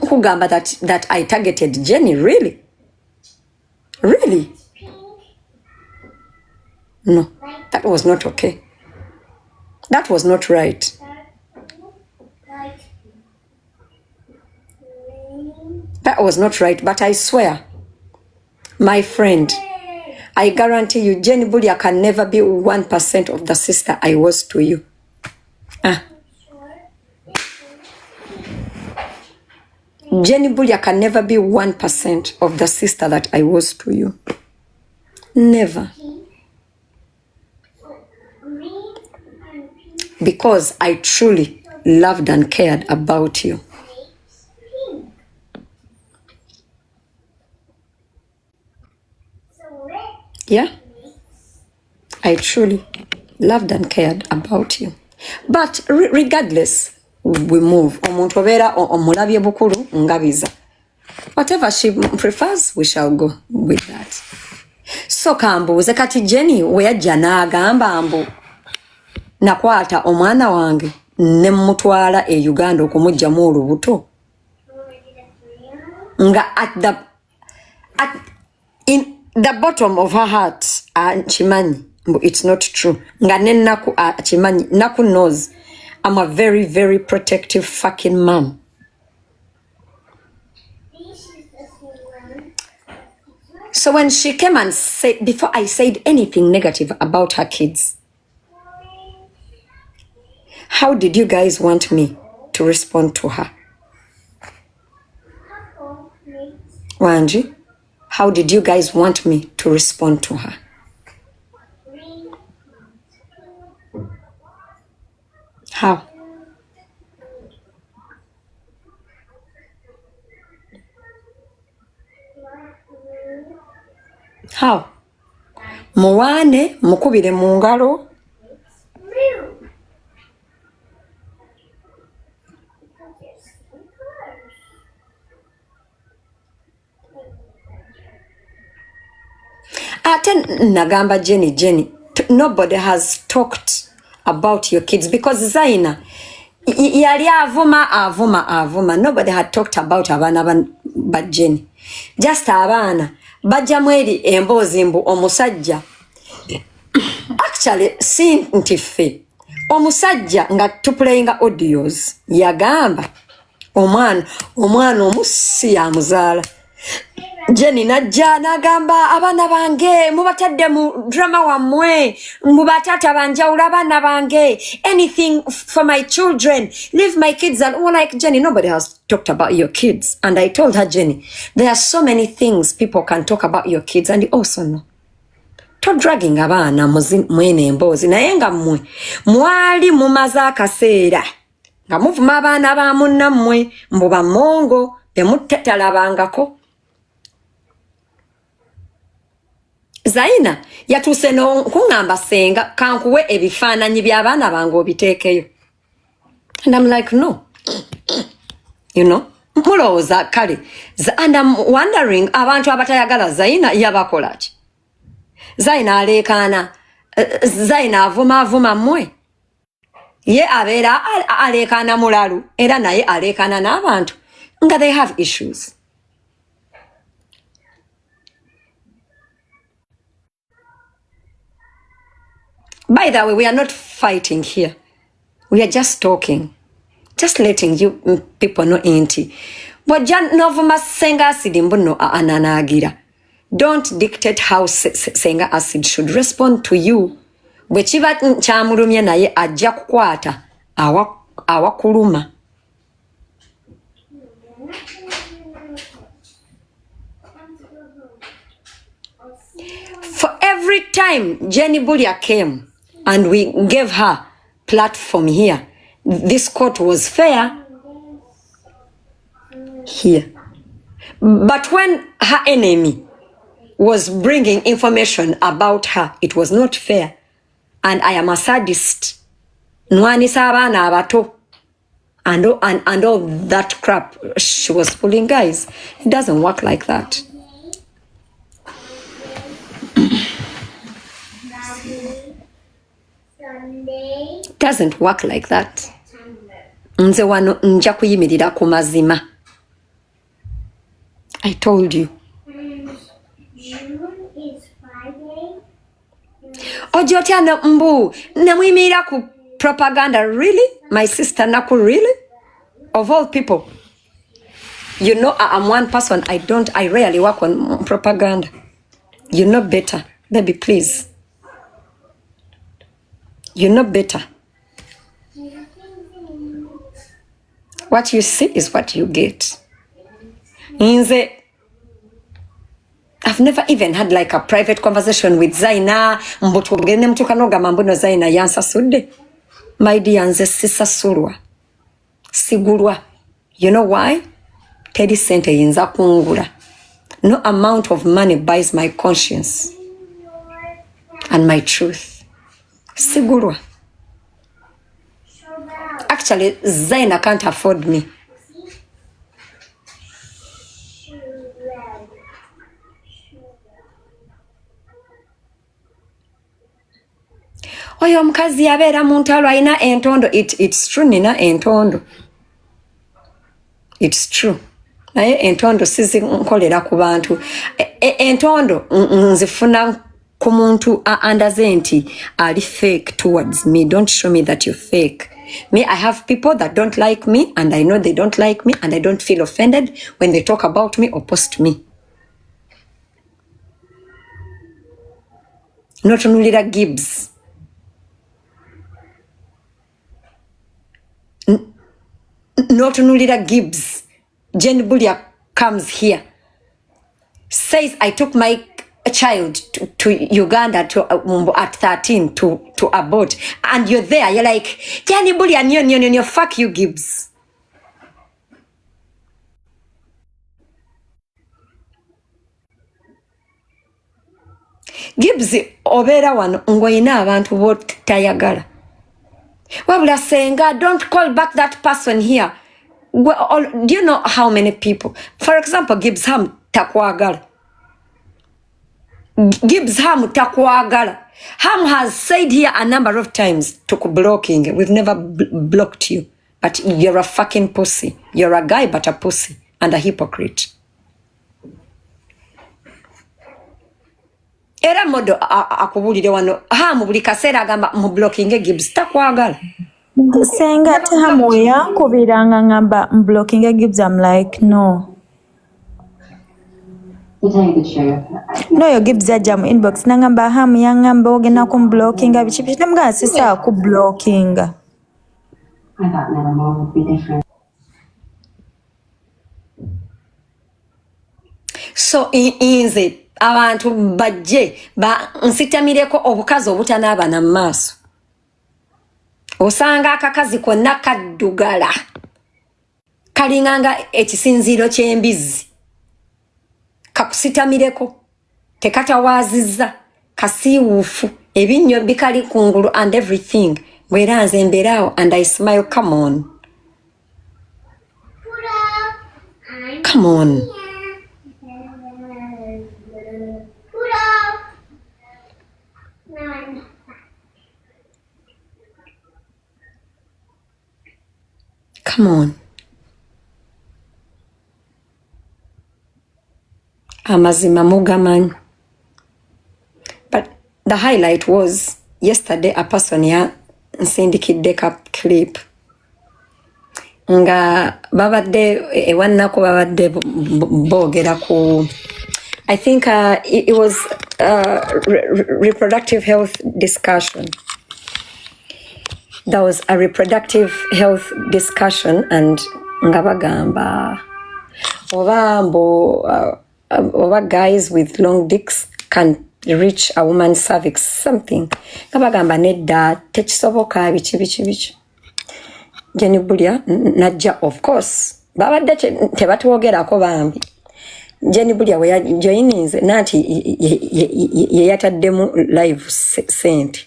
kugamba that I targeted Jenny, really? Really? No, that was not okay. That was not right. That was not right, but I swear, my friend, I guarantee you, Jenny Bulia can never be 1% of the sister I was to you. Jenny Bulia can never be 1% of the sister that I was to you. Never. Because I truly loved and cared about you. Yeah? I truly loved and cared about you. But regardless, we move. Whatever she prefers, we shall go with that. So kambuuze kati Jenny weyajja n'agamba mbu nakwata omwana wange ne mutwala e Uganda okumujjamu olubuto nga in the bottom of her heart chimanyi mbu it's not true nga ne Nakku chimanyi. Nakku knows I'm a very, very protective fucking mom. So when she came and said, before I said anything negative about her kids, how did you guys want me to respond to her? Wanji, how did you guys want me to respond to her? How? How? Muwane mukubire mu ngalo. Nagamba Jenny, nobody has talked about your kids because Zaina yali avuma. Nobody had talked about abana but Jenny. Just abana bajja mweri emboozi mbu omusajja. Actually sintife omusajja nga tuplayinga audios yagamba omwana omusi ya muzaala. Jenny najja nagamba abana bange mubatadde mu drama wamwe mubatata banjawula abana bange anything for my children, leave my kids alone. Well, like Jenny, nobody has talked about your kids. And I told her, Jenny, there are so many things people can talk about your kids and you also know. To dragging abana mwene embozi naye nga mmwe mwali mumaze akaseera nga muvuma abaana ba munnammwe mbu bamongo temutalabangako. Zaina yatuse no kungamba Senga kankuwe ebifaananyi by'abaana bange obiteekeyo. And I'm like, no. You know, mulowooza kale. And I'm wondering abantu abatayagala Zaina yabakola ki? Zaina alekaana, Zaina avuma mmwe. Ye abeera alekaana mulalu era naye alekaana n'abantu nga they have issues. By the way, we are not fighting here. We are just talking. Just letting you people know inti. But Jan Novuma Senga acid mbuno ananagira. Don't dictate how Senga acid should respond to you. Bwechiba chamurumye naye ajja kukwata awakuluma. For every time Jenny Bulia came and we gave her platform here, this court was fair here. But when her enemy was bringing information about her, it was not fair. And I am a sadist. Nwani sabana abato. And all that crap she was pulling, guys. It doesn't work like that. It doesn't work like that. Nze wano nja kuyimirira ku mazima. I told you. June is Friday. Ojotyana mbu namwimira ku propaganda. Really? My sister Nakku, really? Of all people. You know I'm one person. I rarely work on propaganda. You know better. Baby, please. You know better. What you see is what you get. I've never even had like a private conversation with Zaina. Mbutugene mtukanoga mambuno Zaina yansa sude. My dear nze sisasulwa. Sigulwa. You know why? Teddy sente yinza kungula. No amount of money buys my conscience and my truth. Sigulwa. Actually, Zaina can't afford me. Oyo mukazi yabeera mu ntalo alina entondo. It's true nina entondo. It's true. Naye entondo sizinkolera ku bantu. Entondo nzifuna ku muntu andaze nti ali fake towards me. Don't show me that you're fake. Me, I have people that don't like me and I know they don't like me and I don't feel offended when they talk about me or post me. Notunulira Gibbs. Notunulira Gibbs. Jen Bulia comes here, says I took my child to Uganda at 13 to abort, and you're there. You're like, Jenny Bulia, no, fuck you, Gibbs. Gibbs obera wano ngoyina abantu botayagala. Wabula Senga, don't call back that person here. Well, do you know how many people? For example, Gibbs Ham takwagala. Gibbs Ham takwagala. Ham has said here a number of times to blocking. We've never blocked you, but you're a fucking pussy. You're a guy, but a pussy and a hypocrite. Era modo akubulire wano Ham buli kaseera agamba mu blocking Gibbs takwagala. Senga Hamu yankubiranga ngamba blocking Gibbs. I'm like, no. No, your Gibbs ajja mu inbox nangamba Hamu yangamba ogenda ku blocking bichi namga sisa ku blocking. I thought Nevermore would be different. So inze abantu bajje nsitamireko obukazi obutanaaba na maaso. Osanga akakazi konna kaddugala. Kalinganga ekisinziiro ky'embizi. Kakusitamireko. Tekatawazizza. Kasiiwuufu. Ebinnyo bikali kungulu and everything. Bwera nze mberaawo and I smile. Come on. Come on. Come on. Amazima mugamanyi. But the highlight was yesterday a person ya nsindikidde ka clip. Nga babadde ewannako babadde boogera ku I think it was reproductive health discussion. There was a reproductive health discussion and nga bagamba oba guys with long dicks can reach a woman's cervix, something. Nga bagamba nedda tekisoboka bichi. Jenny Bulia najja, of course. Babadde tebatwogerako bambi. Jenny Bulia we joinings nati ye yataddemu live sent.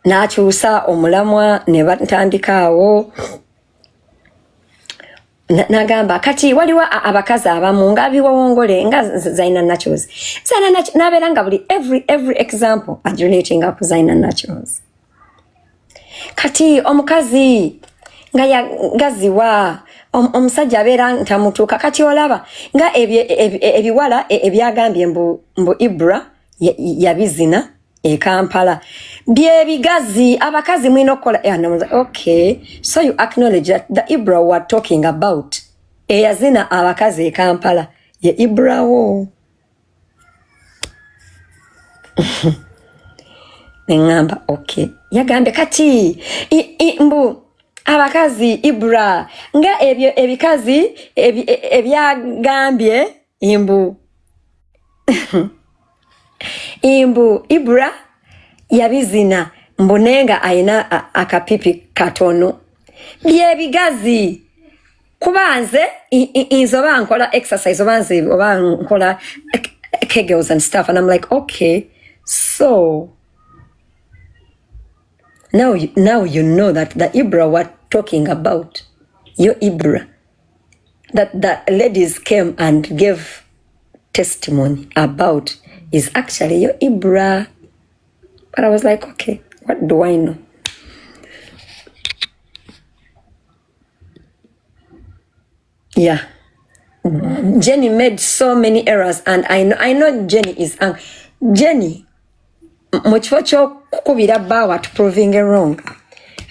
Nakyusa omulamwa ne batandikaawo nagamba kati waliwo abakazi abamu nga biwongole nga Zaina Naturals. Zaina nabeera nga buli every example adulating ku Zaina Naturals. Kati omukazi nga yagaziwa omusajja abeera ntamutuuka kati olaba nga ebiwala ebyagambye mbu Ibra yabizina e Kampala byebigazi abakazi mwina okukola okay, so you acknowledge that the Ibra we're talking about eyazina abakazi e Kampala ye Ibra wo. Nengamba okay, yagambe kati mbu abakazi Ibra nga ebikazi ebyagambye imbu Ibra yabizina mbunenga aina akapipi katono byebigazi kubanze inzoba nkola exercise oba nkola kegels and stuff, and I'm like okay, so now you know that the Ibra we're talking about, your Ibra, that the ladies came and gave testimony about is actually your Ibra. But I was like, okay, what do I know? Yeah. Jenny made so many errors, and I know Jenny is Jenny muchfocho kukubira bawa to proving wrong.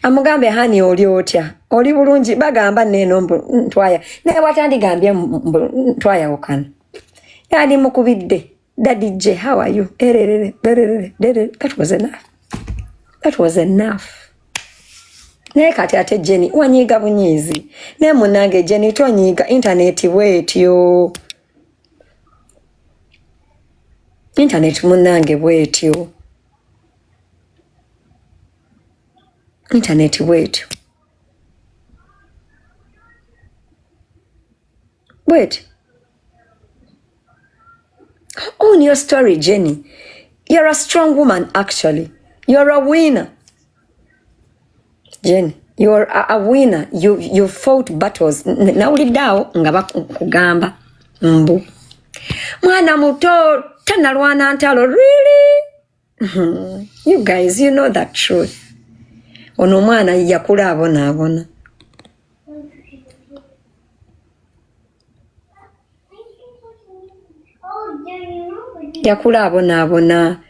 Amugambe hani oli otya oli bulungi bagamba neno ntwaya naye watandikambye ntwaya okana yali mukubidde Daddy J, how are you? That was enough. Naye kati ate Jenny wanyiga bunyizi naye munange Jenny tonyiga internet bwetyo munange bwetyo internet bwetyo wait, own your story, Jenny. You're a strong woman, actually. You're a winner. Jenny, you're a winner. You fought battles. Naulidao ngaba kugamba mbu. Mwana muto tanalwana ntalo, really? You guys, you know that truth. Ono mwana yakula abona. Yakula abona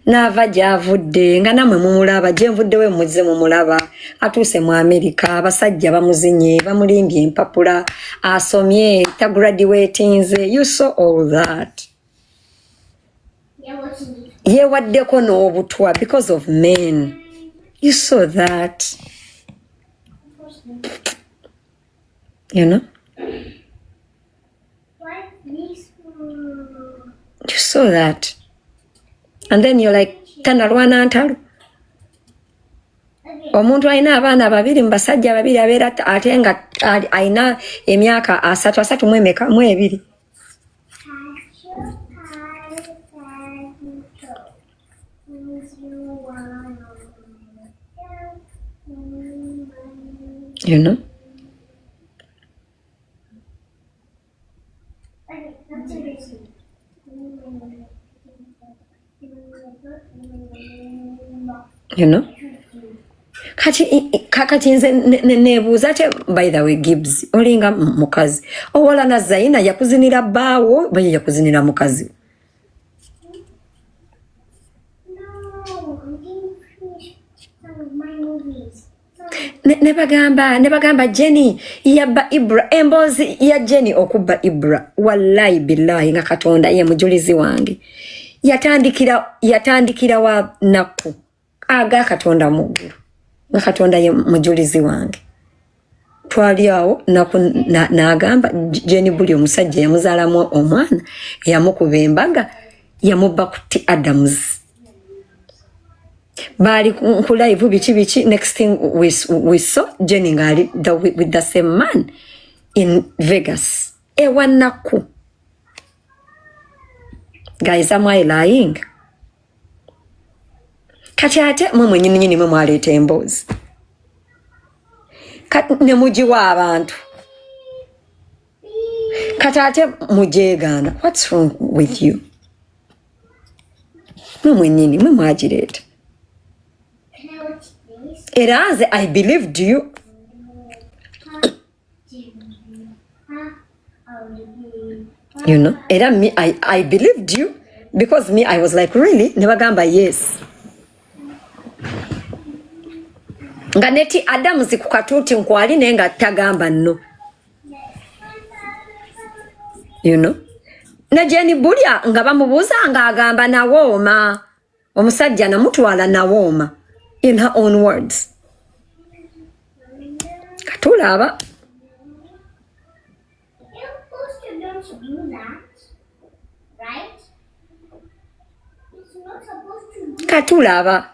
nava gyavudde nga namwe mumulaba gye nvuddewe muzze mumulaba atuuse mu America abasajja bamuzinye bamulimbye empapula asomye ta graduatinze. You saw all that. Yewaddeko n'obutwa because of men. You saw that. You know? You saw that. And then you're like, tanalwana ntalu. Omuntu aina abaana babiri mbasajja babiri abeera ate nga aina emyaka asatu mu ebiri. You know? You know? Kakati nze nebuuza ate by the way Gibbs olinga mukazi owola na Zaina yakuzinira baawo baye yakuzinira mukazi. Nebagamba Jenny yabba Ibra embozi ya Jenny okubba Ibra wallahi billahi nga Katonda ye mujulizi wange yatandikira wa Nakku aga Katonda muguru nga Katonda ye mujulizi wange twali awo n'agamba Jenny buli omusajja yamuzaalamu omwana yamukuba embaga yamubba ku T Adams. Bali ku live bichi next thing we saw Jenny ngali with the same man in Vegas. Ewa Nakku. Guys, am I lying? Kati ate mwe nyini mwe mwaleta embozi. Kati ne mujiwa abantu. Kati ate mujegana. What's wrong with you? Mwe nyini mwe mwajireta. Eraze, I believed you. You know, era me, I believed you because me, I was like, really? Nebagamba yes. Nga neti Adamu zikukatuti nkwali nenga tagamba no. You know? Na Jenny Bulia nga bamubuza nga agamba nawooma. Omusajja namutwala nawooma in her own words. Katulaba. You're supposed to don't do that, right? It's not supposed to do. Katulaba.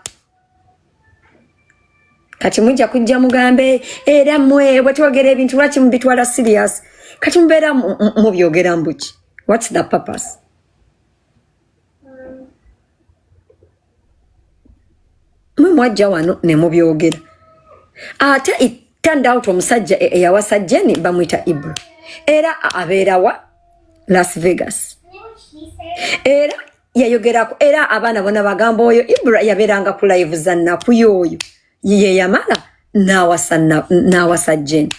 Kati mujja kujja mugambe era mmwe bwetwogera ebintu lwaki mubitwala serious. Kati mubeera mubyogera mbuki. What's the purpose? Mwe mwajja wano ne mubyogera. Ate it turned out omusajja eyawasa Jenny bamwita Ibra. Era abeera wa Las Vegas. You know what she said? Era yayogerako era abaana bona bagamba oyo Ibra yabeeranga ku live za Nakku yoyo. Ye yamala n'awasa Jenny.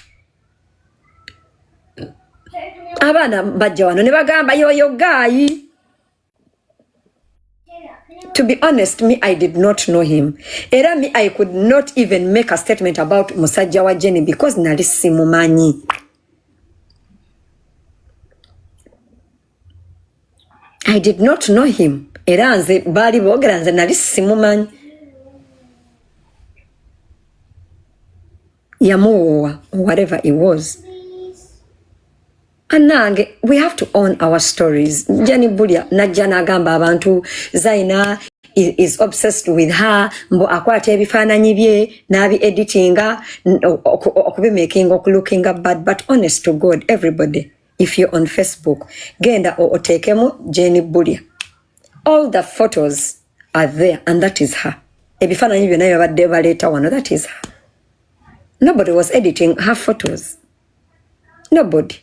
Abaana bajja wano ne bagamba yoyo gaayi. To be honest, me, I did not know him. Era me, I could not even make a statement about musajja wa Jenny because nali simumanyi. I did not know him. Era nze bali boogera nze nali simumanyi. Yamuwa, whatever it was. Anange, we have to own our stories. Jenny Bulia, najja n'agamba abantu, Zaina is obsessed with her, mbo akwata ebifaananyi bye, n'abi editinga, okubimaking, okulookinga bad, but honest to God, everybody, if you're on Facebook, genda otekemu Jenny Bulia. All the photos are there, and that is her. Ebifaananyi byonna byabadde baleeta wano, that is her. Nobody was editing her photos. Nobody.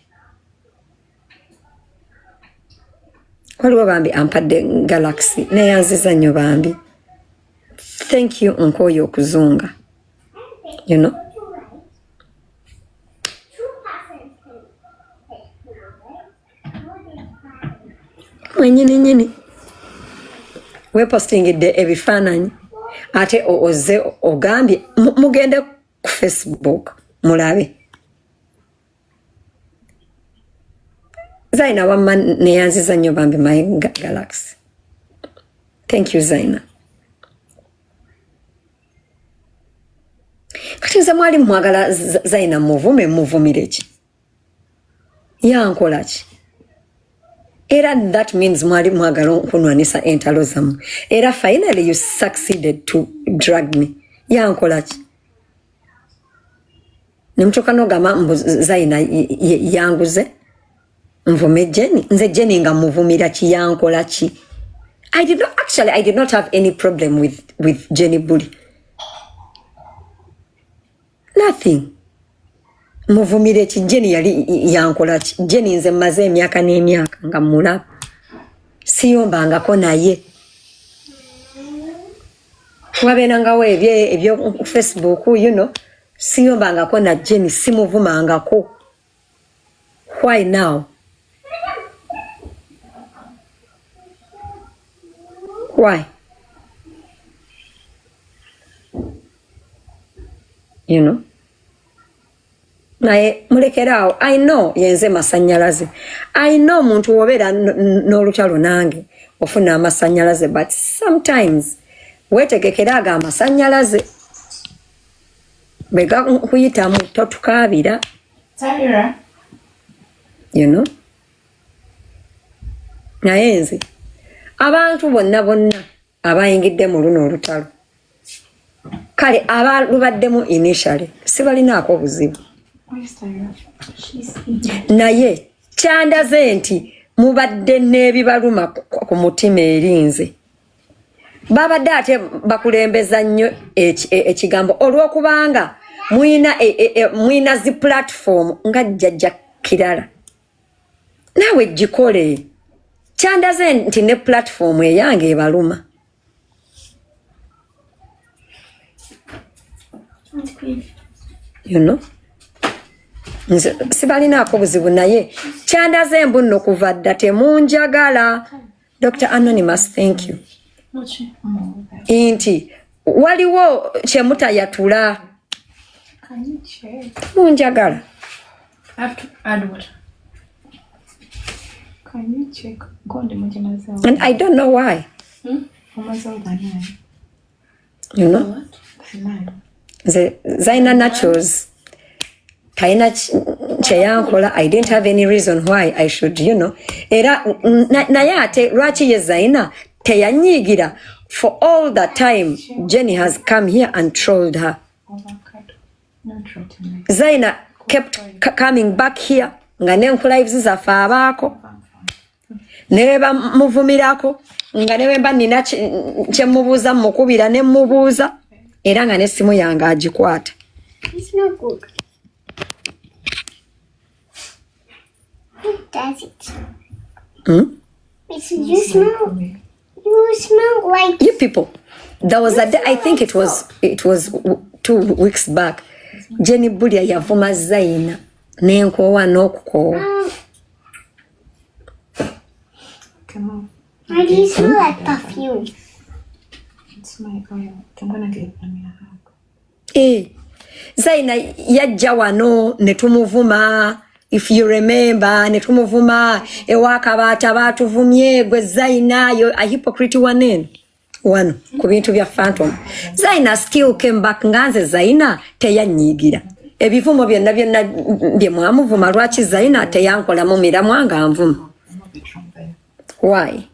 Waliwo bambi ampadde Galaxy neyanziza nnyo bambi. Thank you nkoyo okuzunga. You know? Nyini we postingidde ebifaananyi ate oze ogambye mugende ku Facebook mulabe. Zaina wamma neyanziza nnyo bambi my Galaxy. Thank you Zaina. Kati nze mwali mwagala Zaina muvumire ki? Yankola ki? Era that means mwali mwagala okunwanisa entalo zammwe. Era finally you succeeded to drag me. Yankola ki? Nemutoka nogamba mbu Zaina yanguze. Mvume Jenny. Nze Jenny nga muvumira ki yankola ki? I did not have any problem with Jenny Bully. Nothing. Muvumire ki Jenny yali yankola ki? Jenny nze maze emyaka n'emyaka nga mulaba. Siyombangako naye. Wabenangawo ebyo Facebook, you know. Siyombangako na Jenny, simuvumangako. Why now? Why? You know? Naye mulekeraawo, I know yenze masanyalaze. I know muntu wobeera n'olutalo nange ofuna amasanyalaze, but sometimes wetegekera aga amasanyalaze bega kuyitamu totukaabira. Tyra. You know? Naye nze abantu bonna abayingidde mu luno olutalo kale abalubaddemu initially sibalinaako buzibu. Naye kyandaze nti mubadde n'ebibaluma ku mutima erinze. Babadde ate bakulembeza nnyo ekigambo olw'okubanga mwina zi platform nga jjajja kirala. Naawe gikole. Kyandaze nti ne platform eyange ebaluma. You know? nze sibalinaako buzibu naye kyandaze mbu nno kuva dda temunjagala. Dr. Anonymous, thank you. Inti waliwo kyemutayatula. Can you check? Munjagala. I have to add water. Can you check? Go on the Majamazel. And I don't know why. You know? The Zaina Nachos. Taina Chayankola, I didn't have any reason why I should, you know. Era Nayate Rachi Zaina Tayanyigira. For all that time, Jenny has come here and trolled her. Zaina kept coming back here. Nga nenkola ibiziza faabako. Neba muvumirako. Nga neba nina kyemubuuza mukubira ne mubuuza. Era nga nesimu yange agikwata. It's not good. Who does it? It's, you smell like You people. There was a day, I think it was 2 weeks back. Jenny Bulia yavuma Zaina. Nenkowa n'okukowa. Come on. Why do you smell like perfume? It's my oil. I'm gonna give them a hug. Zaina yajja wano ne tumuvuma. If you remember, ne tumuvuma ewaka baata batuvumye gwe Zaina yo a hypocrite wanene. Wano ku bintu bya phantom. Zaina still came back nganze Zaina teyanyigira. Ebivumo byonna bye mwamuvuma lwaki Zaina teyankola mu miramwa nga nvuma. Why?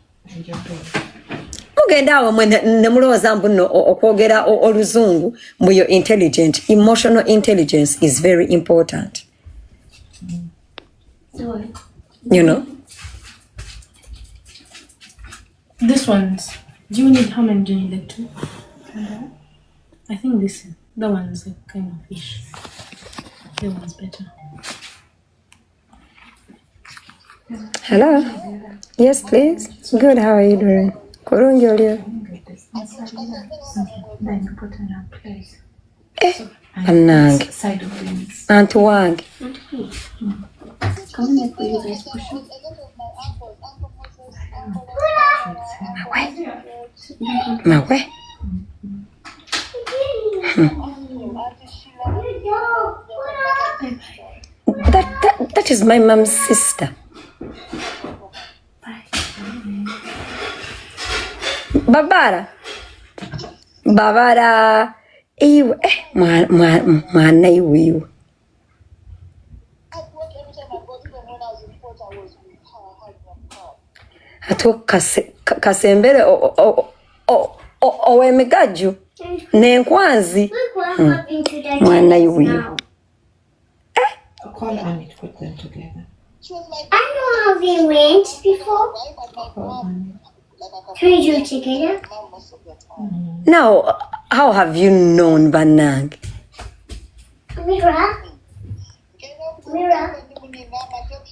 Mugenda awo mwe ne mulowooza mbu nno okwogera oluzungu mbu you're intelligent. Emotional intelligence is very important. You know? This one's. Do you need how many do you need? Like 2? I think the one's like kind of fish. The one's better. Hello? Yes, please. Good, how are you doing? Kurungi olio. Then you put in a place. Anange. Side of things. Antu wange. Come here for you guys push up. Mawe. That is my mom's sister. Babara. Iwe. Mwana iwe. Ato kasembere owemigaju nenkwanzi mwana iwe. Call on it, put them together. I know how they went before. Can we do it together? Now, how have you known Banang? Mira.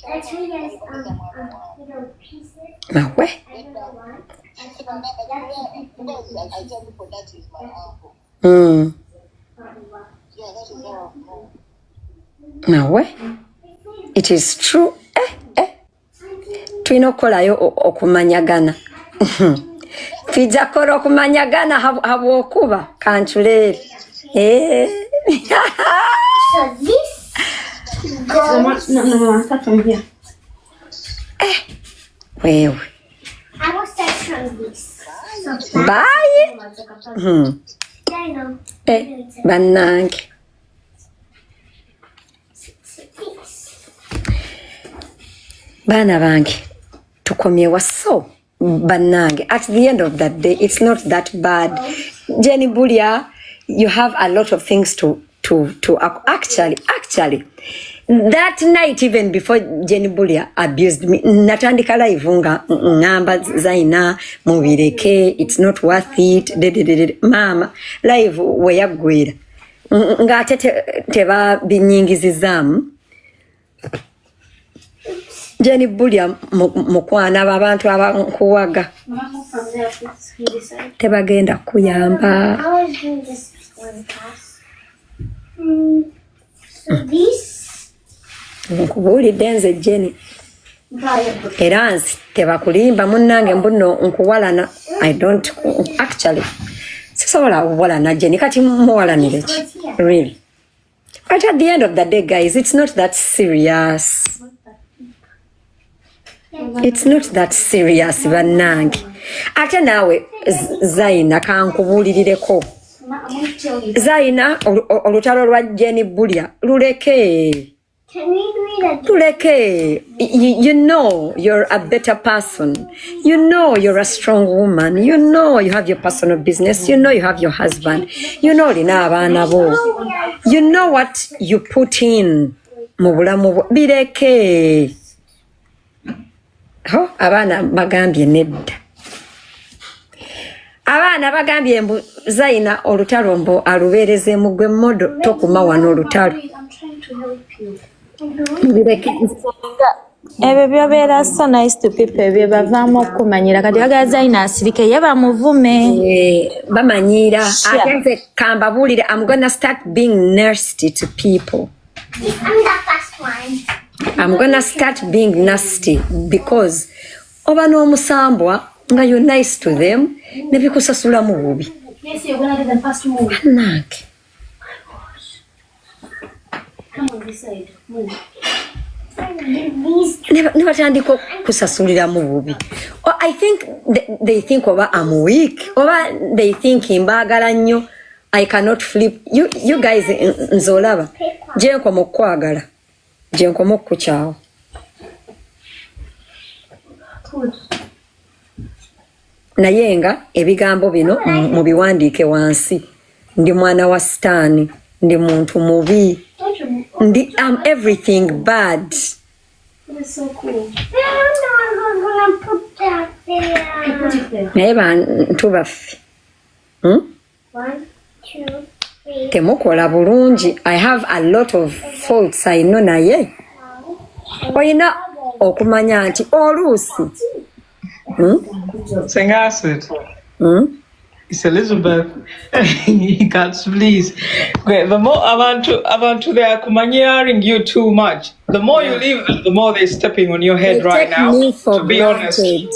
I tell you guys, pieces. Mawe. Mawe. It is true. Twino kolayo okumanyagana. Fijakora okumanyagana habwokuba kanchulere. So this goes. No, start from here. Wewe. I will start from this. So Bye. I know. Banange. Bana bange. Tukomyewa so. Banange. At the end of that day, it's not that bad. Jenny Bulia, you have a lot of things to actually. That night, even before Jenny Bulia abused me, natandika live nga ngamba Zaina mubireke, it's not worth it. Mama, live weyagwira. Nga teba binyingizizamu. Jenny Bulia mukwana abantu abankuwaga. Tebagenda kuyamba. I was doing this one class. So this nkubuulidde nze Jenny era nzi tebakulimba munnange mbuno nkuwalana I don't actually sisobola kuwalana Jenny kati muwalanire ki really but at the end of the day guys it's not that serious bannange ate naawe Zaina kankubuulirireko Zaina olutalo lwa Jenny Bulya luleke Can we read a Tuleke, you know you're a better person. You know you're a strong woman. You know you have your personal business. You know you have your husband. You know you know what you put in. Bireke. Oh, abana bagambye nedda. Abana bagambye mbu Zaina olutalo mbo alubereze mugwe modo tokuma wano olutalo. I'm trying to help you. ebyo byobeera so nice to people ebyo bavaamu okumanyira kati bagaa Zaina asirike ye bamuvume bamanyira ate nze kambabuulire I'm gonna start being nasty to people. I'm the first one. I'm gonna start being nasty because oba n'omusambwa nga you're nice to them ne bikusasula mu bubi. Yes, you're gonna get the first move. Bannange Come on this side. Move. ne batandika kusasulira mu bubi. I think they think oba I'm weak oba they think mbaagala nnyo I cannot flip you guys nzolaba gye nkoma okukwagala gye nkoma okukukyawa. Naye nga ebigambo bino mubiwandiike wansi. Ndi mwana wa sitaani, ndi muntu mubi, I'm everything bad. That's so cool. I'm gonna put that there. Put it there. Naye bantu baffe 1, 2, 3. temukola bulungi. I have a lot of faults I know naye olina okumanya nti oluusi Senga acid. It's Elizabeth. You can't please. Okay, the more abantu they are hearing you too much. The more you leave them, the more they're stepping on your head they right take now. me for To be honest, granted.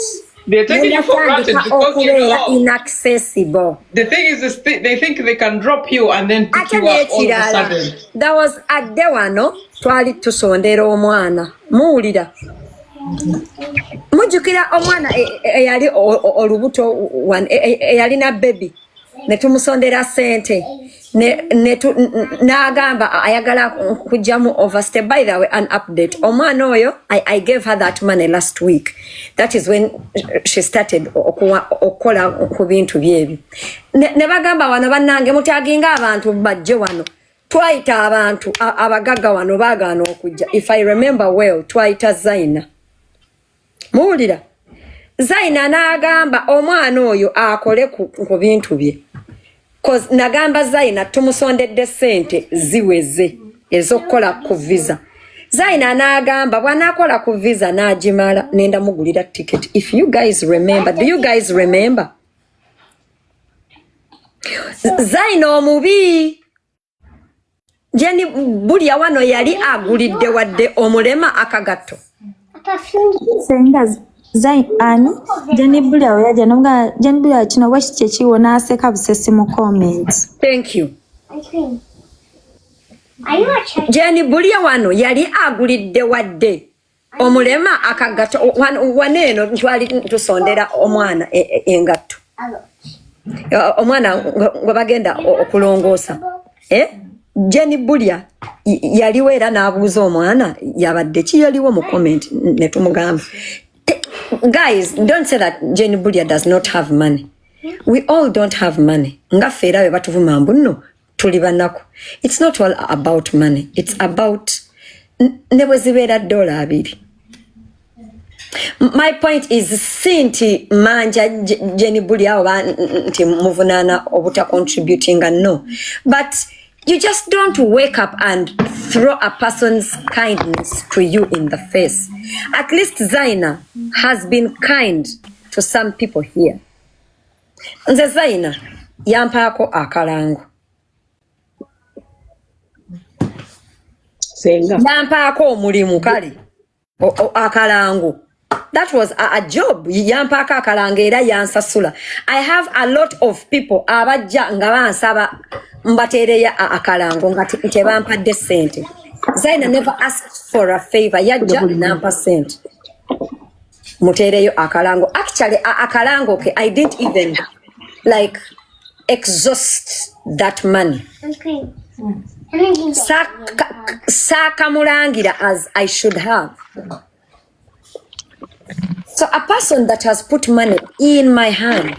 they're taking you for granted because you okubeera know. inaccessible. The thing is, they think they can drop you and then pick Ate you up all of a n'ekirala sudden. there was adde wano twali tusondera omwana muwulira mujjukira omwana eyali olubuto eyalina baby ne tumusondera ssente n'agamba ayagala kujjamu overstay. By the way, an update, omwana oyo I gave her that money last week. That is when she started okukola ku bintu byebyo ne bagamba wano bannange mutaginga abantu bajje wano. Twayita abantu abagagga wano baagaana okujja. If I remember well, twayita Zaina. Muwulira Zaina n'agamba omwana oyo akole ku bintu bye. Cause nagamba Zaina tumusondedde ssente ziweze ez'okukola ku visa. Zaina n'agamba bw'anaakola ku visa n'agimala nenda mugulira ticket. If you guys remember, do you guys remember? Zaina omubi. Jenny Bulya wano yali agulidde wadde omulema akagatto. Senga ani Jenny Bulya oyaja nonga Jenny Bulya kino bwaki kyekiwo n'aseka busesi mu comments. Thank you. I think. Are you a child? Jenny Bulya wano yali agulidde wadde omulema akagatto waneeno twali tusondera omwana engatto. Omwana gwe bagenda okulongoosa. Jenny Bulya yaliwo era n'abuuza omwana yabadde ki yaliwo mu comment ne tumugamba. Guys, don't say that Jenny Bulya does not have money. We all don't have money. Nga fera we batuvuma mbuno tuli banaku. It's not all about money. It's about ne bwezibeera $2. My point is sinti manja Jenny Bulya oba nti muvunaana obuta contributing no. But you just don't wake up and throw a person's kindness to you in the face. At least Zaina has been kind to some people here. Nze Zaina yampaako akalango. Senga. Yampaako omulimu kale akalango. That was a job. Yampaako akalango era yansasula. I have a lot of people abajja nga bansaba mbateereya akalango nga tebampadde ssente. Zaina never asked for a favor. Yajja nampa ssente. Muteereyo akalango. Actually, akalango ke I didn't even like exhaust that money. Okay. Sakamulangira as I should have. So a person that has put money in my hand,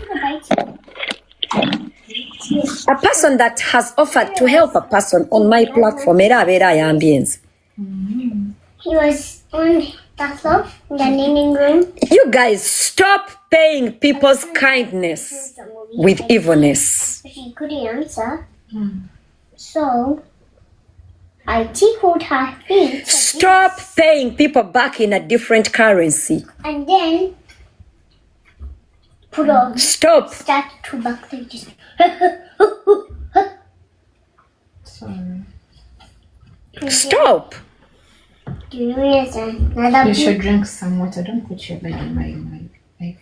a person that has offered to help a person on my platform, He was on the floor in the living room. you guys stop paying people's kindness with evilness. She couldn't answer. So I tickled her feet. Stop paying people back in a different currency. And then put on. Stop. Start to back the just. Sorry. Stop. Do you know another You should drink some water. Don't put your leg in my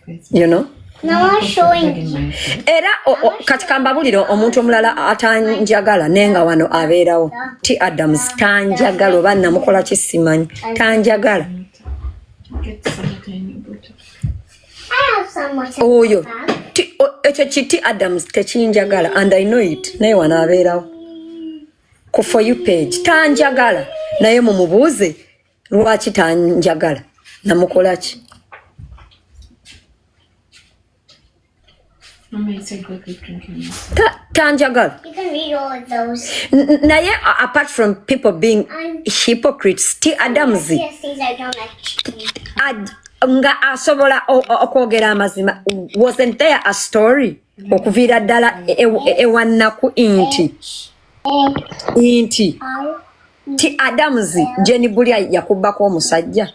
face. You know? Now I'm showing you. Era kati kambabulire omuntu omulala atanjagala nenga wano abeerawo T. Adams tanjagala oba namukola kisimanyi tanjagala Get some tiny water. I have some water. oyo ekyo ki T. Adams tekinjagala and I know it naye wano abeerawo ku for you page tanjagala naye mumubuuze lwaki tanjagala namukola ki Mama, you said go keep drinking water. tanjagala You can read all of those. naye apart from people being hypocrites T. Adams Yes, things I don't like chicken. nga asobola okwogera amazima wasn't there a story okuviira ddala ewa Nakku nti T. Adams Jenny Bulya yakubbako omusajja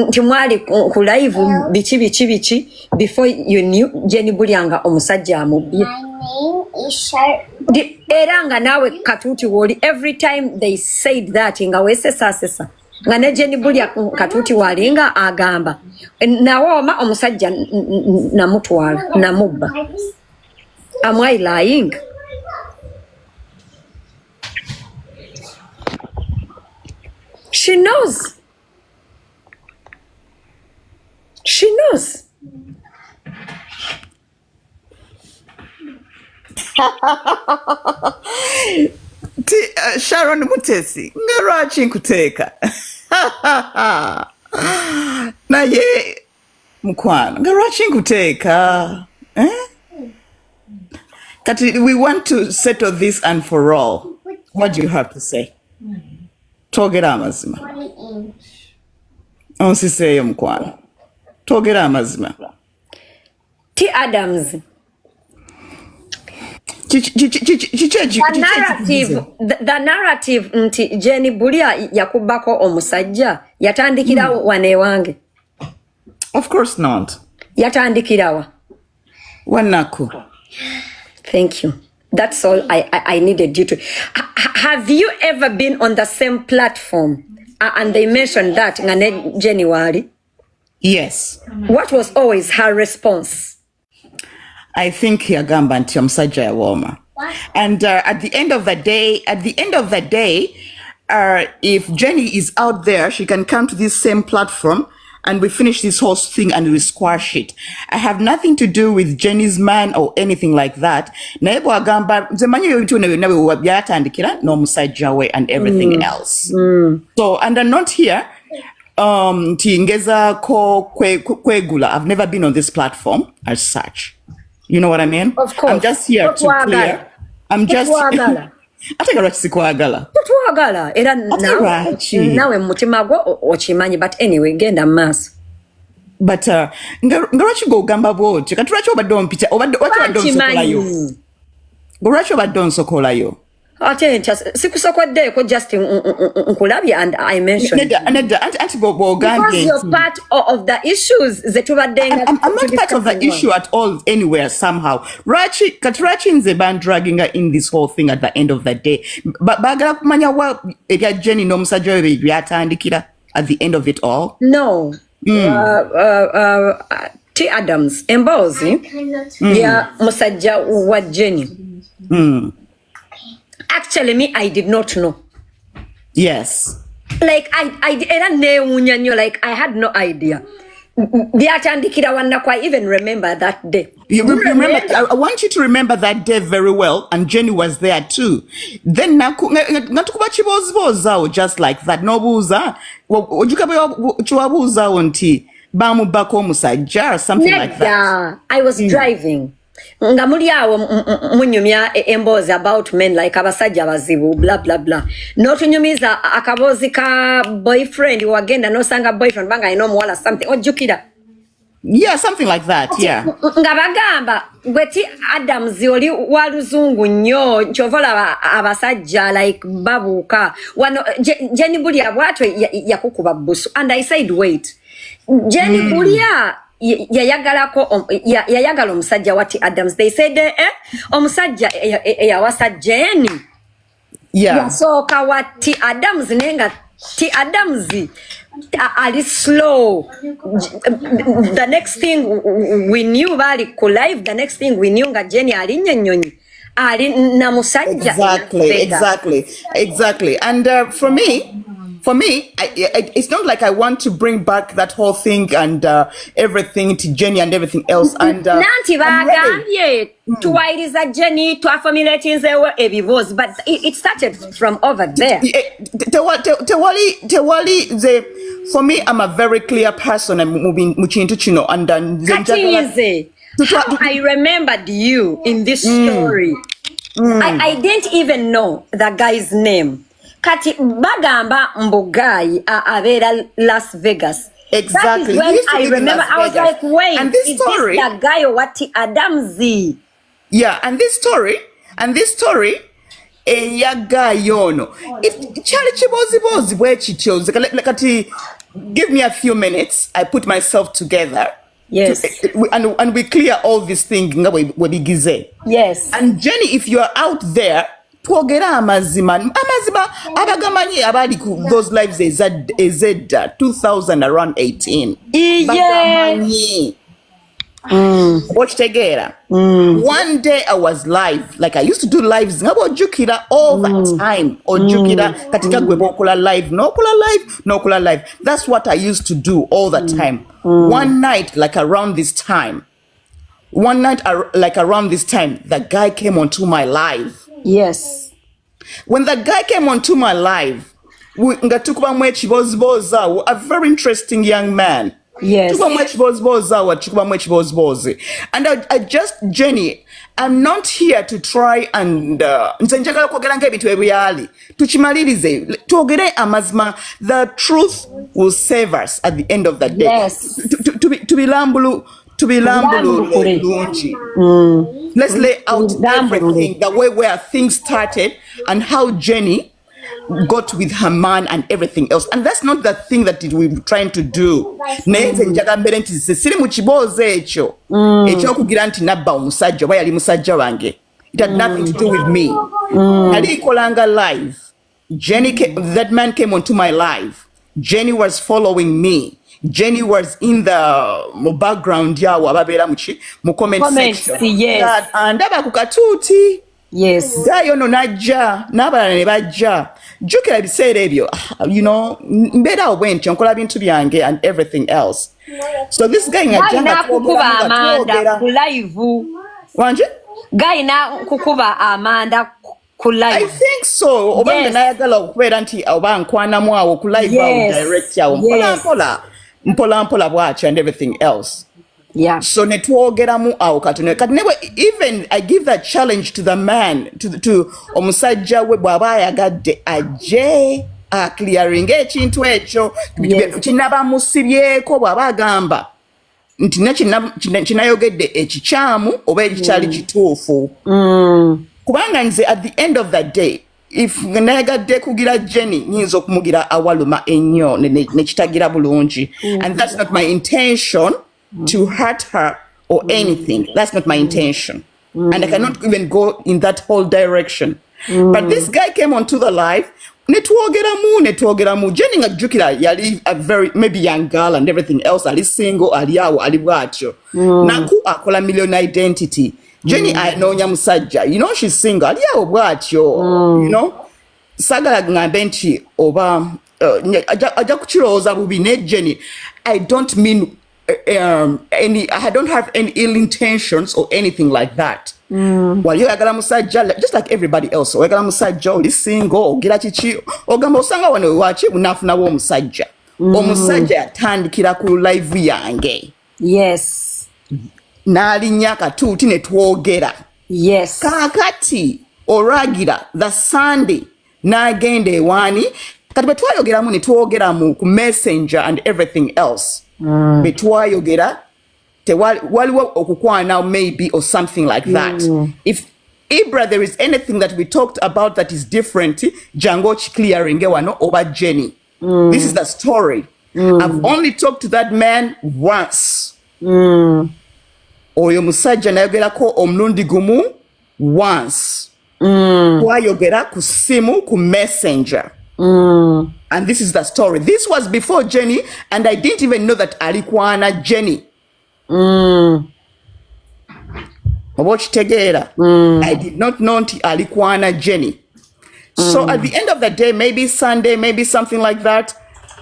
nti mwali ku live biki before you knew Jenny Bulya nga omusajja amubbye My name is Sharp. era nga naawe katuuti woli every time they said that nga weesesasesa nga ne Jenny Bulya katuuti wali nga agamba nawooma omusajja namutwala namubba. Am I lying? She knows. She knows. Sharon Mutesi nga lwaki nkuteeka naye mukwano nga lwaki nkuteeka kati we want to settle this and for all. What do you have to say? Twogera amazima onsiseeyo mukwano twogera amazima T. Adams. The narrative nti Jenny Bulya yakubbako omusajja yatandikira wane wange. Of course not. Yatandikirawa. Nakku. Thank you. That's all I needed you to. Have you ever been on the same platform and they mentioned that ngane Jenny wali? Yes. What was always her response? I think yagamba nti omusajja yawooma. And at the end of the day, if Jenny is out there, she can come to this same platform and we finish this whole thing and we squash it. I have nothing to do with Jenny's man or anything like that. Naye bwagamba nze manyi ebintu byonna byatandikira n'omusajja we and everything else. So, and I'm not here nti ngezaako kwegula. I've never been on this platform as such. You know what I mean? Of course. I'm just here to clear. I'm just ate lwaki sikwagala. Tutwagala era nawe mutima gwo okimanyi but anyway genda maaso. But nga lwaki gw'ogamba bw'otyo kati lwaki obadde ompita obadde sokolayo. Lwaki obadde onsokolayo? ate sikusokoddeko just nkulabye and I mentioned Anti Bobo because you're part of the issues I'm not part of the issue at all anywhere somehow. Rachi nze ban dragging her in this whole thing at the end of the day. Bagala kumanya wa ebya Jenny n'omusajja we byatandikira at the end of it all. No. T. Adams Emboozi ya musajja wa Jenny. Actually, me, I did not know. Yes. Like, like, I had no idea. I even remember that day. You remember? I want you to remember that day very well, and Jenny was there too. Then Nakku just like that. No buza. Bamu bako musajja or something like that. I was driving. Nga muli awo munyumya emboozi about men like abasajja bazibu blah blah blah. Notunyumiza akabozi ka boyfriend wagenda nosanga boyfriend banga ino muwala something ojjukira. Yeah, something like that, yeah. Nga bagamba gweti Adams oli waluzungu nnyo nchovola abasajja like babuka. Wano Jenny Bulia bwatwe yakukuba busu and I said wait. Jenny Bulia yayagala omusajja wati Adams. They said omusajja yawasa Jenny. Yeah. Yasoka wati Adams nenga ti Adams ali slow. The next thing we knew bali ku live, the next thing we knew nga Jenny ali nnyonyi ali na musajja. Exactly. And for me, it's not like I want to bring back that whole thing and everything to Jenny and everything else. And Nanti bagambye tuwairiza Jenny twafamulatinzeewo ebibuuzi, but it started from over there. Tewali, for me, I'm a very clear person. I'm moving muchintu chino and how I remembered you in this story. I didn't even know the guy's name. Kati bagamba mbugai avera Las Vegas. Exactly. That is when I remember. I was like, wait, and this is story, this the guy or what? Adamzi? Yeah, and this story, yagayono. It chali chibozi bwechityo. Kati, give me a few minutes. I put myself together. Yes. And we clear all these things. Yes. And Jenny, if you are out there, twogera amazima abagamanyi abali ku those lives ezedda 2000 around 18 bagamanyi okitegeera one day I was live, like I used to do lives ngabo ojjukira all that time ojjukira katika gwe bokola live nokula live. That's what I used to do all the time. One night like around this time the guy came onto my live. Yes. When that guy came onto my live, a very interesting young man. Yes. And I just, Jenny, I'm not here to try and the truth will save us at the end of the day. Yes. To be let's lay out everything, the way where things started and how Jenny got with her man and everything else. And that's not the thing that we're trying to do. It had nothing to do with me. Live. Jenny that man came onto my live. Jenny was following me. Jenny was in the background yawo ababera mu comment section. Yes. Andaba ku katuuti. Yes. Gayo no najja n'abalala ne bajja. Jukira biseera ebyo, mbeera obwentyo nkola bintu byange and everything else. So this guy ngajja kukuba Amanda ku live. Wanje? Guy na kukuba Amanda ku live. I think so. Obanga nayagala okubeera nti oba nkwanamu awo ku live awo direct yawo. Mpola bwacha and everything else. Yeah. So netwogeramu awo even I give that challenge to the man, to omusajja we bwaba ayagadde aje clearing ekintu ekyo kinaba musibyeko bwaba agamba nti kinayogedde ekikyamu oba ekikyali kituufu. Kubanga nze at the end of the day if nayagadde kugira Jenny nyinza okumugira awaluma ennyo nekitagira bulungi, and that's not my intention to hurt her or anything. That's not my intention, and I cannot even go in that whole direction. But this guy came onto the live. netwogeramu Jenny ngajjukira yali a very maybe young girl and everything else, ali single, ali awo ali bwatyo. Nakku akola million identity. Jenny anoonya musajja, you know, she's single, ali awo bwatyo, you know, sagala ngambe nti oba aja kukirowooza bubi ne Jenny. I don't mean I don't have any ill intentions or anything like that. Wali oyagala musajja just like everybody else, oyagala musajja, oli single, ogira kiki, ogamba osanga wano waki bunafunawo omusajja. Omusajja yatandikira ku live yange. Yes. N'alinnya akatuuti ne twogera. Yes. Kaakati olwagira the Sunday n'agenda ewaani, kati bwe twayogeramu ne twogeramu ku messenger and everything else. Bwe twayogera waliwo okukwana maybe or something like that. If Ibra, there is anything that we talked about that is different, jango clearing wano oba Jenny. This is the story. I've only talked to that man once. Oyo musajja nayogerako omulundi gumu once. Twayogera ku simu ku messenger. And this is the story. This was before Jenny, and I didn't even know that alikwana Jenny. I did not know nti alikwana Jenny. So at the end of the day, maybe Sunday, maybe something like that,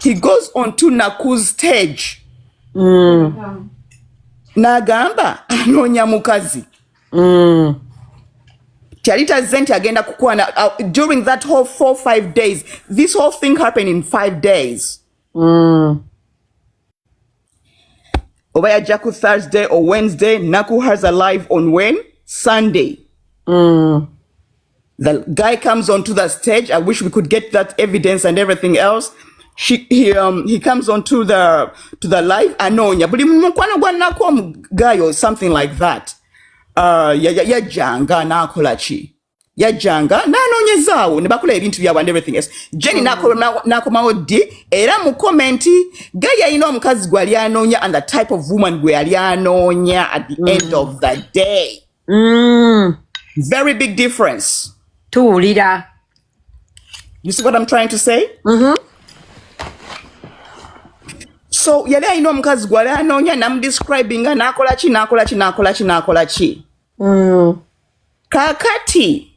he goes on to Nakku's stage. N'agamba anoonya mukazi. Charita Zenti agenda kukwana during that whole 4-5 days. This whole thing happened in 5 days. Obaya Jaku Thursday or Wednesday, Nakku has a live on when? Sunday. The guy comes onto the stage. I wish we could get that evidence and everything else. He comes onto the live. Anonya, buli mukwano gwa Nakku guy or something like that. Yajanga nakola chi. Yajanga nanonyezaawo ne bakola ebintu byabwe and everything else. Jenny nakomawo ddi era mu commenti guy yalina omukazi gwe ali anoonya and the type of woman gwe ali anoonya at the end of the day. Very big difference. Tuwulira. You see what I'm trying to say? So yali alina omukazi gwe ali anoonya namudescribing nga nakola chi. Kakati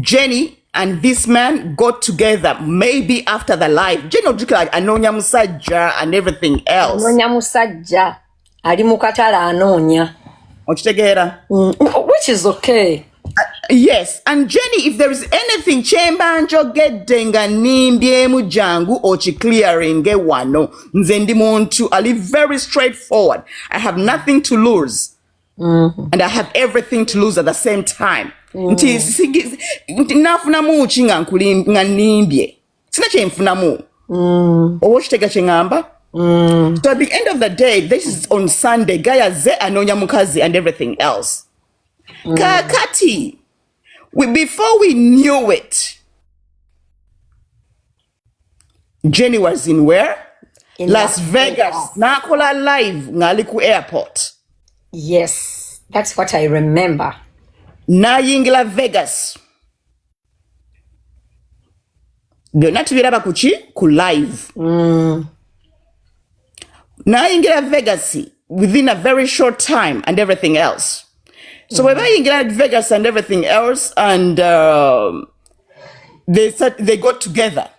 Jenny and this man got together maybe after the live. Jenny ojjukira anoonya musajja and everything else. Anoonya musajja ali mu katale anoonya. Okitegeera? Which is okay. Yes, and Jenny, if there is anything kyemba njogedde nga nimbyemu jangu okiclearinge wano, nze ndi muntu ali very straightforward. I have nothing to lose. And I have everything to lose at the same time. Nti nafunamu ki nga nimbye. Sina kyenfunamu. Oba okitega kye ngamba? So at the end of the day, this is on Sunday, guy azze anoonya mukazi and everything else. Kakati, before we knew it, Jenny was in where? In Las Vegas. Nakola live ngali ku airport. Yes, that's what I remember. Nayingila Vegas. Byonna tubiraba ku live. Nayingila Vegas within a very short time and everything else. So when bayingila Vegas and everything else, and they got together.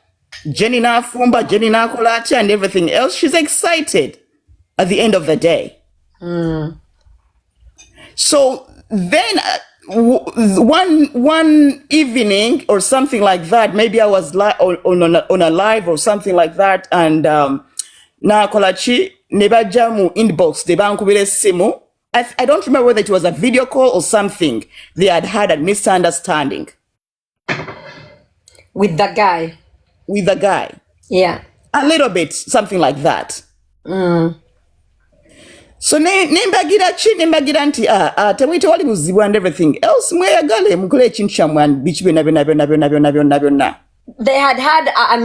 Jenny nafumba, Jenny nakola and everything else. She's excited at the end of the day. So then one evening or something like that, maybe I was on a live or something like that, and nakolachi nebajamu inbox debankubire simu. I don't remember whether it was a video call or something. They had a misunderstanding with the guy. Yeah, a little bit, something like that. So nembagira nti temwite wali buzibu and everything else mweyagale mukole ekintu kyammwe biki byonna. They had a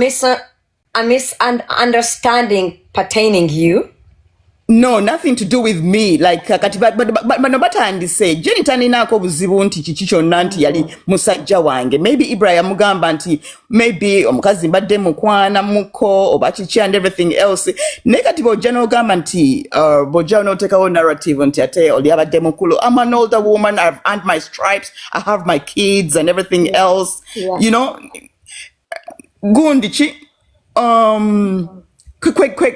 misunderstanding pertaining you. No, nothing to do with me. Like kati but no matter and say Jenny taninako buzibu nti kiki kyonna nti yali musajja wange. Maybe Ibrahim mugamba nti maybe omukazi mbadde mukwana muko oba kiki and everything else. Negative general gamba nti boja no take our narrative nti ate oli abadde mukulu. I'm an older woman, I've earned my stripes, I have my kids and everything else. Yeah. You know, gundichi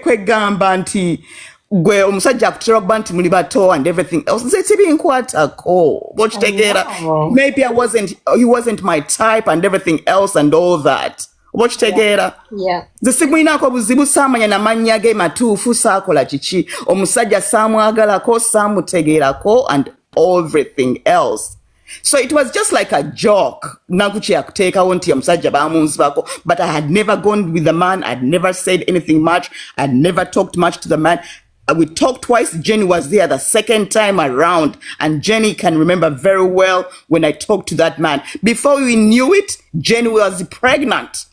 kwe gamba nti gwe omusajja akutera kuba nti muli bato and everything else nze tibinkwatako bokitegeera. Maybe he wasn't my type and everything else and all that bokitegeera. Nze simwinako buzibu saamanya namanya ge matuufu saakola kiki omusajja saamwagalako saamutegeerako and everything else. So it was just like a joke. Nakuchi yakutekawo nti omusajja bamunzibako, but I had never gone with the man. I'd never said anything much. I'd never talked much to the man. We talked twice. Jenny was there the second time around, and Jenny can remember very well when I talked to that man. Before we knew it, Jenny was pregnant.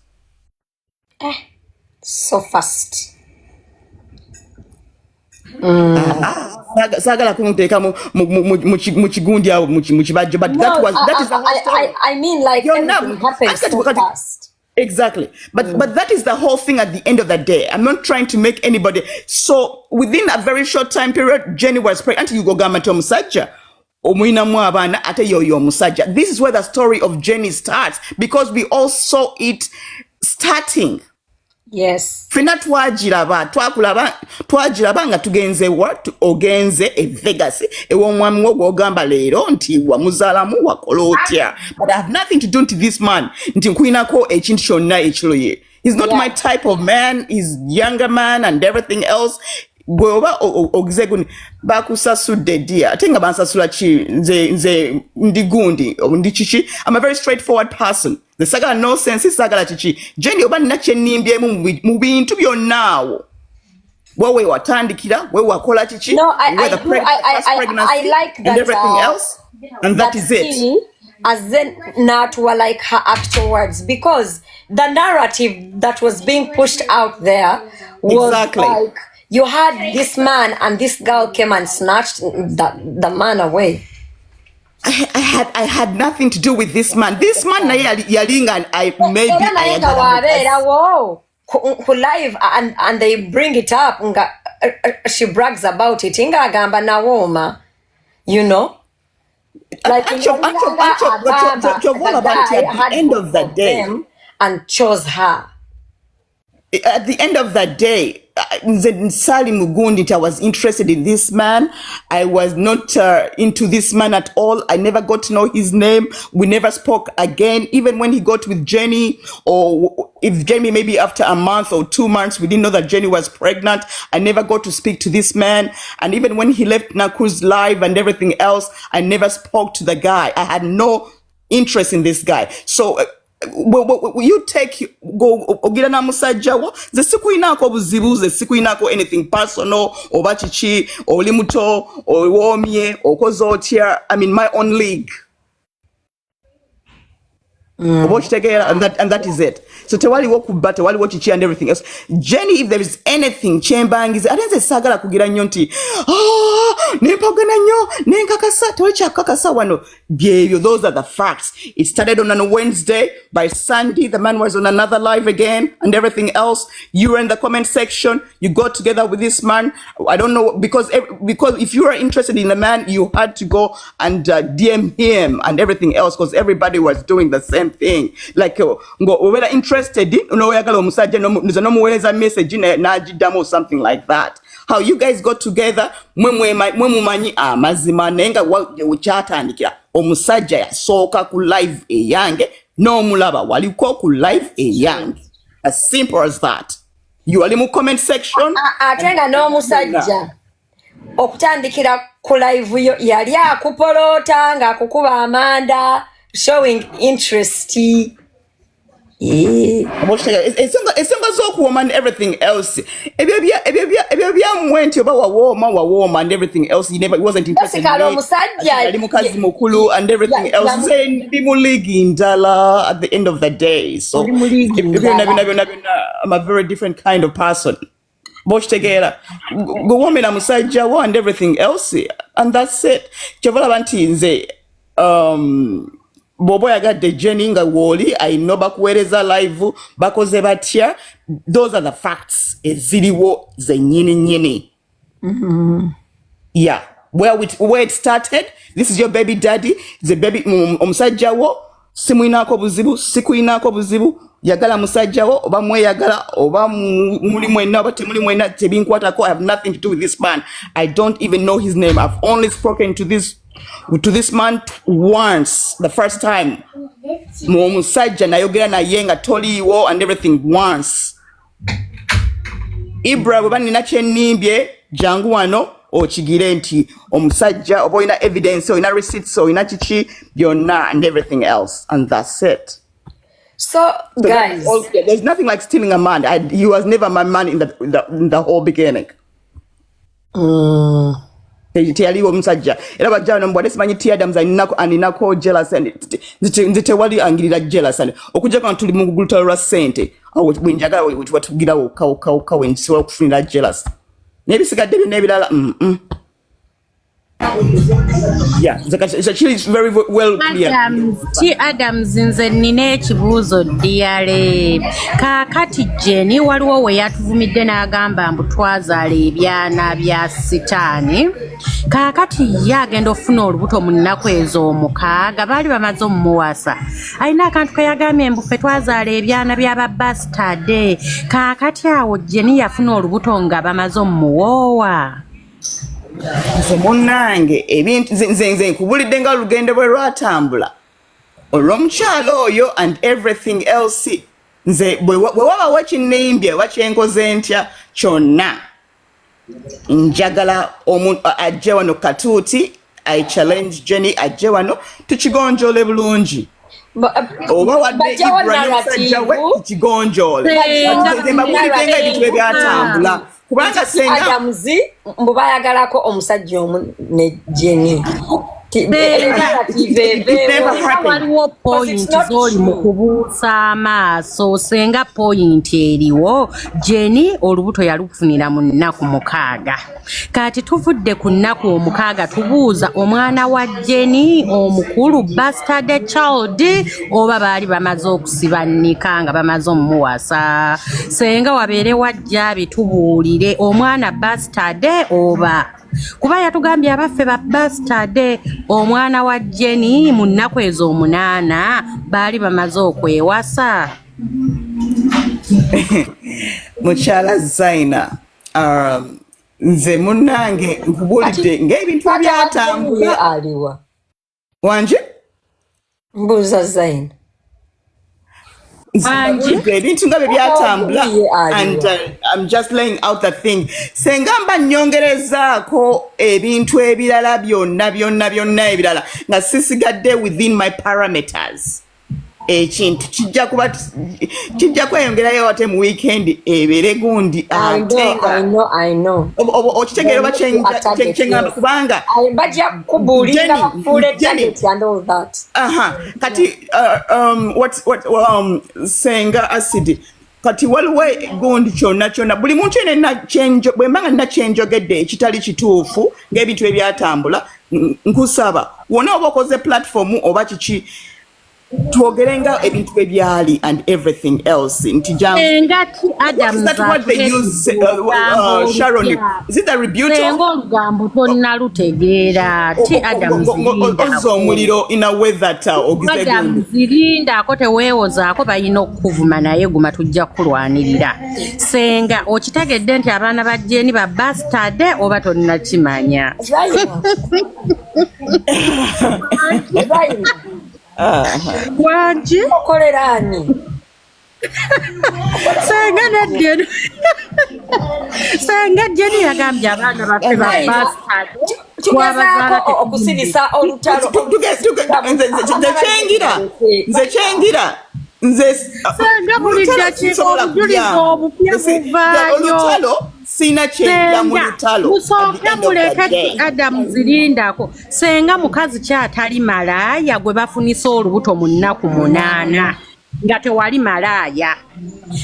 So fast. Sagala kumuteka mukigundi awo mukibajjo, but that is the whole story. I mean, like, everything happened so fast. Exactly. But that is the whole thing at the end of the day. I'm not trying to make anybody. So within a very short time period, Jenny was pregnant. You go gama to musajja. Omuinamu abana ate yoyo musajja. This is where the story of Jenny starts, because we all saw it starting. Yes. Fina twagiraba nga tugenze ogenze e Vegas ew'omwami wo gw'ogamba leero nti wamuzaalamu wakola otya. But I have nothing to do to this man nti nkulinako ekintu kyonna ekiroye. He's not my type of man. He's younger man and everything else. Gwe oba ogize guni bakusasudde dia ate nga bansasula ki nze ndi gundi ndi kiki. I'm a very straightforward person. The sagala no sense sagala kiki. Jenny oba nnache nimbyemu mu bintu byonnaawo. Wewe watandikira, wewe wakola kiki. No, I like that. And everything else. And that is it. As then not were like her actual words, because the narrative that was being pushed out there was like you had this man and this girl came and snatched the man away. I had nothing to do with this man. This man yalinga live and they bring it up. She brags about it. Inga gamba na woma, you know. Like at the end of the day, and chose her. At the end of the day, Sali Mugundi, I was interested in this man. I was not into this man at all. I never got to know his name. We never spoke again. Even when he got with Jenny, or if Jenny, maybe after a month or 2 months, we didn't know that Jenny was pregnant. I never got to speak to this man. And even when he left Nakku's live and everything else, I never spoke to the guy. I had no interest in this guy. So you go ogira na musajja wo ze sikuinako buzibu ze sikuinako anything personal oba kiki oli muto owomye okoze otya. I mean, my own league. And that is it. So tewali wokuba tewali wochichi and everything else. Jenny, if there is anything chembangize atenze sagala kugira nnyo nti nempagana nnyo nenkakasa tewacha kakasa wano byebyo. Those are the facts. It started on a Wednesday. By Sunday the man was on another live again and everything else. You were in the comment section, you got together with this man. I don't know, because if you are interested in the man, you had to go and DM him and everything else, because everybody was doing the same thing. Like go whether interested oyagala omusajja nomuweereza message n'agiddamu or something like that. How you guys got together mwe mumanyi amazima naye nga kyatandikira omusajja yasooka ku live eyange n'omulaba waliko ku live eyange. As simple as that. You ali mu comment section ate nga n'omusajja okutandikira ku live yo yali akupolota nga akukuba amanda, showing interest. Ensonga z'okuwooma and everything else. Ebyo byammwe nti oba wawooma and everything else. He wasn't interested in Basically, me. omusajja Ali mukazi mukulu and everything else. Ndi mu liigi ndala at the end of the day. So I'm a very different kind of person. Boshtegera. Guwomera musajjawo and everything else. And that's it. Kyovalaba nti nze Bobo yagadde Jenny nga woli ayino bakuweereza live bakoze batya. Those are the facts eziriwo ze nyini. Yeah, where it started. This is your baby daddy. The baby omusajjawo simuinako buzibu sikuinako buzibu yagala musajjawo oba mweyagala oba muli mwenna oba temuli mwenna tebinkwatako. I have nothing to do with this man. I don't even know his name. I've only spoken to this man once, the first time. Musajja nayogera naye nga toliiwo and everything once. Ibra bwe banina kyenimbye jangu wano okigire nti omusajja oba olina evidence olina receipts olina kiki byonna and everything else, and that's it. So guys, there's nothing like stealing a man. He was never my man in the whole beginning. Teyaliwo omusajja era bajja nombwadde simanyi T-Adams aninako jealous nze tewali angirira jealous okujja kana tuli mu gulutalo lwa ssente awo bwenjagala wetubatugira kawe nsisobola okufunira jealous n'ebisigadde byonna ebirala Yeah, it's actually very well clear. Adams nze nina ekibuuzo ddiyale. Kaakati Jenny waliwo we yatuvumidde n'agamba mbu twazaala ebyana bya sitaani. Kaakati ye agenda ofuna olubuto mu nnaku ezo omukaaga baali bamaze omumuwasa. Alina akantu ke yagambye mbu ffe twazaala ebyana by'aba bastard. Kaakati awo Jenny yafuna olubuto nga bamaze omumuwoowa. Nze munnange ebintu nze nkubulidde nga olugendo bwe lwatambula olw'omukyalo oyo and everything else. Nze bwe wabawo ekinnimbye oba kyenkoze ntya kyonna njagala omuntu ajje wano katuuti I challenge Jenny ajje wano tukigonjoole bulungi. Oba wadde Ibrahim musajja we tukigonjoole. Nze mbabulidde nga ebintu bwe byatambula. Kubanga Senga Adams mbu bayagalako omusajja omu ne Jenny. Waliwo point z'oli mu kubuusa amaaso. Senga point eriwo. Jenny olubuto yalufunira mu nnaku mukaaga. Kati tuvudde ku nnaku omukaaga tubuuza omwana wa Jenny omukulu bastard child oba baali bamaze okusibannika nga bamaze omumuwasa. Senga wabeere wajja bitubuulire omwana bastard oba kuba yatugambye abaffe ba bastard omwana wa Jenny mu nnaku ezo 8 baali bamaze okwewasa. Mukyala Zaina nze munnange nkubulidde ng'ebintu ebyatambula aliwa wanje mbuuza Zaina ebintu nga bye byatambula and I'm just laying out the thing. Senga mba nnyongerezaako ebintu ebirala byonna ebirala nga sisigadde within my parameters. Ekintu kijja kweyongerayo ate mu weekend ebeere gundi ate nga I know okitegeera oba kyeŋŋamba kubanga bajja kubuulinga bafuule target and all that. Kati Senga acid kati waliwo gundi kyonna buli muntu bwe mbanga nina kyenjogedde ekitali kituufu ng'ebintu ebyatambula nkusaba wona oba okoze platform oba kiki twogerenga ebintu ebyali and everything else nti Engati Adams that what they use Sharon is it a rebuke olugambo tonna lutegeera ti Adams ozo omuliro in a way that Adams zirinda ko teweewozaako balina okuvuma naye guma tujja kulwanirira. Senga okitegedde nti abaana ba Jenny ba bastard oba tonna kimanya. Wanji okolerani Senga Jenny yagambye abaana baffe ba bastard tugezaako okusirisa olutalo nze kyengira Senga buli dakiika obujulizi obupya buvaayo. Sina kyendya mu lutalo. Musooke muleke Adamu zirindako. Senga mukazi kyatali malaaya gwe bafunisa olubuto mu nnaku 8 nga tewali malaaya.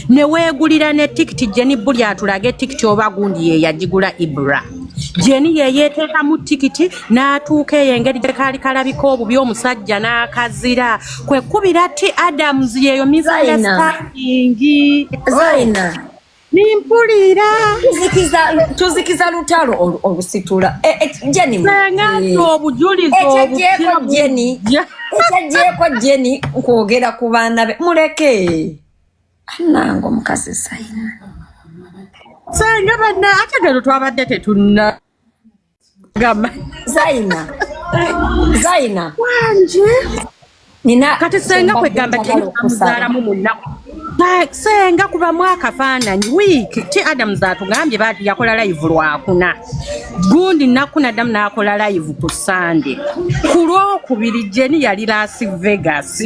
Ne weegulira ne tikiti Jenny buli atulage tikiti oba gundi ye yagigula Ibra. Jenny ye yeteeka mu tikiti n'atuuka eyo engeri gye kaali kalabika obubi omusajja n'akazira. Kwe kubira ti Adams yeyo misunderstanding. Zaina. Nimpulira. Tuzikiza lutalo olusitula. Jenny. Senga obujulizi obupya Jenny. Ekyajjeko Jenny nkwogera ku baana be. Muleke. Nango mukazi Zaina. Senga banna ate gero twabadde tetunna gamba. Zaina. Wanje. Nina kati Senga kwegamba temuzaalamu munnaku. Senga kuba mwaka faananyi wiiki ti Adams atugambye baati yakola live lwakuna. Gundi nakuna Adamu n'akola live ku Sunday. Ku Lwokubiri Jenny yali Las Vegas.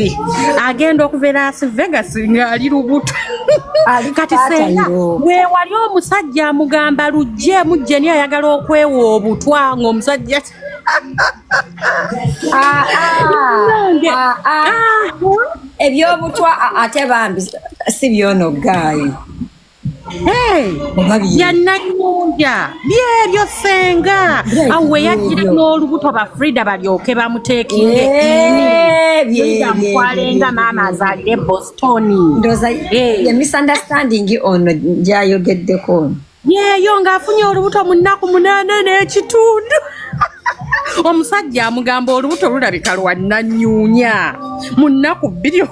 Agenda okuva Las Vegas ng'ali lubuto. Kati Senga weewali omusajja amugamba luggyemu Jenny ayagala okwewa obutwa ng'omusajja ebyobutwa ate bambi si byono gayi. Yannanyunja byebyo Senga awe yagira n'olubuto ba Frida balyoke bamuteekinge byamukwalenga maama azalire Boston. Ndoza ye misunderstanding ono gyayogeddeko. Yeeyo ng'afunye olubuto mu nnaku 8 n'ekitundu. Omusajja amugamba olubuto lulabika lwannanyuunya mu nnaku 2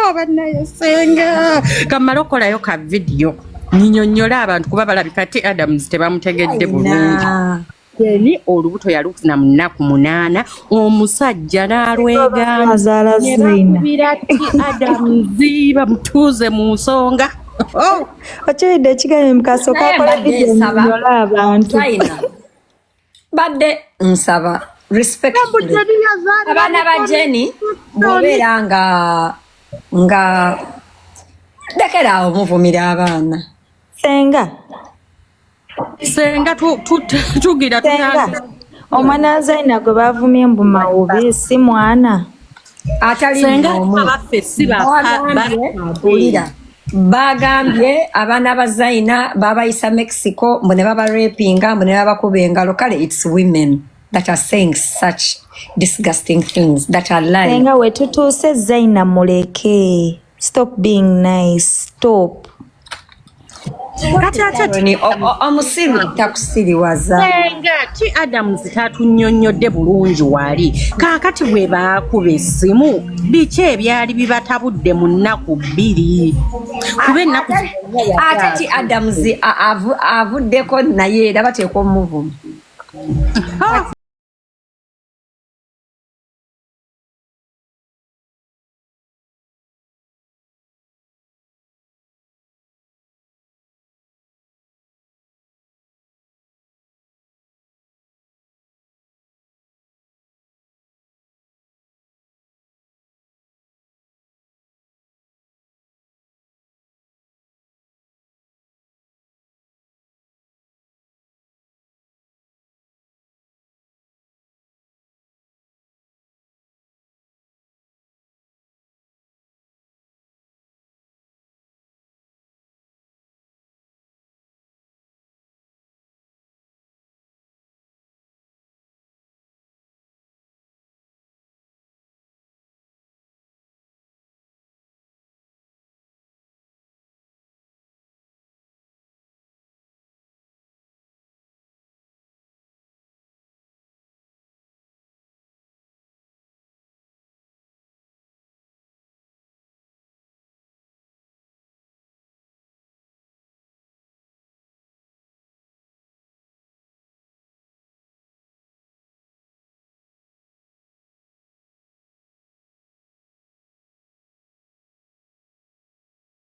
oba naye Senga. Kamala okolayo ka video nyinyonnyola abantu kuba balabika ti Adams tebamutegedde bulungi. Jenny olubuto yalufuna mu nnaku 8 omusajja n'alwegana nebakubira ti Adams bamutuuze mu nsonga. Okiwidde ekigambo mukaso kakola video nyola abantu. Badde nsaba respectfully abaana ba Jenny bobeera nga lekera omuvumira abaana. Senga tugira omwana Zaina gwe bavumye mbu mawubi si mwana atali bagambye abaana ba Zaina babayisa Mexico mbu ne babarapinga mbu ne babakuba engalo. Kale it's women that are saying such disgusting things that are lying. Senga we tutuuse Zaina muleke. Stop being nice. Stop. Omusiru takusiriwaza. Senga ti Adams tatunnyonnyodde bulungi wali. Kaakati bwe baakuba essimu biki ebyali bibatabudde mu nnaku 2. Kuba ennaku ate ti Adams avuddeko naye era bateeka omuvuma.